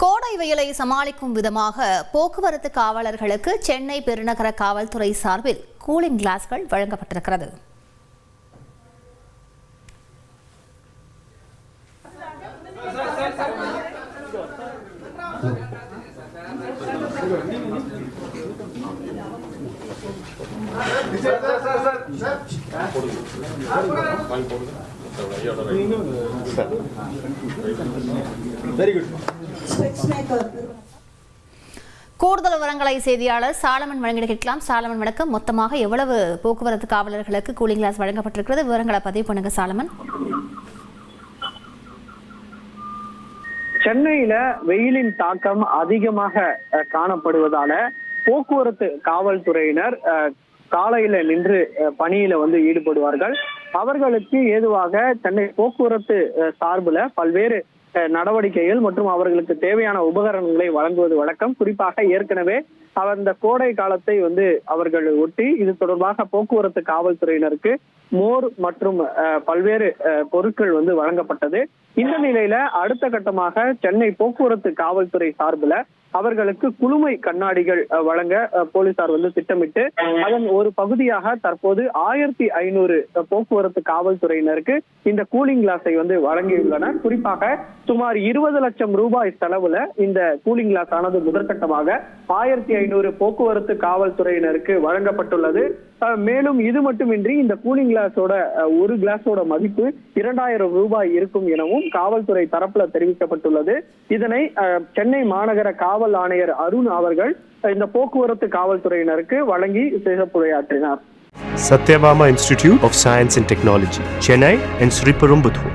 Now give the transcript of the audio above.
கோடை வெயிலை சமாளிக்கும் விதமாக போக்குவரத்து காவலர்களுக்கு சென்னை பெருநகர காவல்துறை சார்பில் கூலிங் கிளாஸ்கள் வழங்கப்பட்டிருக்கிறது. கூடுதல் விவரங்களை செய்தியாளர் சாலமன் வழங்கிட கேட்கலாம். சாலமன் வணக்கம். மொத்தமாக எவ்வளவு போக்குவரத்து காவலர்களுக்கு கூலிங் கிளாஸ் வழங்கப்பட்டிருக்கிறது? விவரங்களை பதிவு பண்ணுங்க சாலமன். சென்னையில வெயிலின் தாக்கம் அதிகமாக காணப்படுவதால போக்குவரத்து காவல்துறையினர் காலையில நின்று பணியில ஈடுபடுவார்கள். அவர்களுக்கு ஏதுவாக சென்னை போக்குவரத்து சார்புல பல்வேறு நடவடிக்கைகள் மற்றும் அவர்களுக்கு தேவையான உபகரணங்களை வழங்குவது வழக்கம். குறிப்பாக ஏற்கனவே அந்த கோடை காலத்தை அவர்கள் ஒட்டி இது தொடர்பாக போக்குவரத்து காவல்துறையினருக்கு மோர் மற்றும் பல்வேறு பொருட்கள் வழங்கப்பட்டது. இந்த நிலையில அடுத்த கட்டமாக சென்னை போக்குவரத்து காவல்துறை சார்பில் அவர்களுக்கு குளுமை கண்ணாடிகள் வழங்க போலீசார் திட்டமிட்டு அதன் ஒரு பகுதியாக தற்போது 1500 போக்குவரத்து காவல்துறையினருக்கு இந்த கூலிங் கிளாஸை வழங்கியுள்ளனர். குறிப்பாக சுமார் 20 லட்சம் ரூபாய் செலவுல இந்த கூலிங் கிளாஸ் ஆனது முதற்கட்டமாக 1500 போக்குவரத்து காவல்துறையினருக்கு வழங்கப்பட்டுள்ளது. மேலும் இது மட்டுமின்றி இந்த கூலிங் கிளாஸோட ஒரு கிளாஸோட மதிப்பு 2000 ரூபாய் இருக்கும் எனவும் காவல்துறை தரப்புல தெரிவிக்கப்பட்டுள்ளது. இதனை சென்னை மாநகர காவல் ஆணையர் அருண் அவர்கள் இந்த போக்குவரத்து காவல்துறையினருக்கு வழங்கி சிறப்புரையாற்றினார். Satyabama Institute of Science and Technology, Chennai and Sri Perumbudur.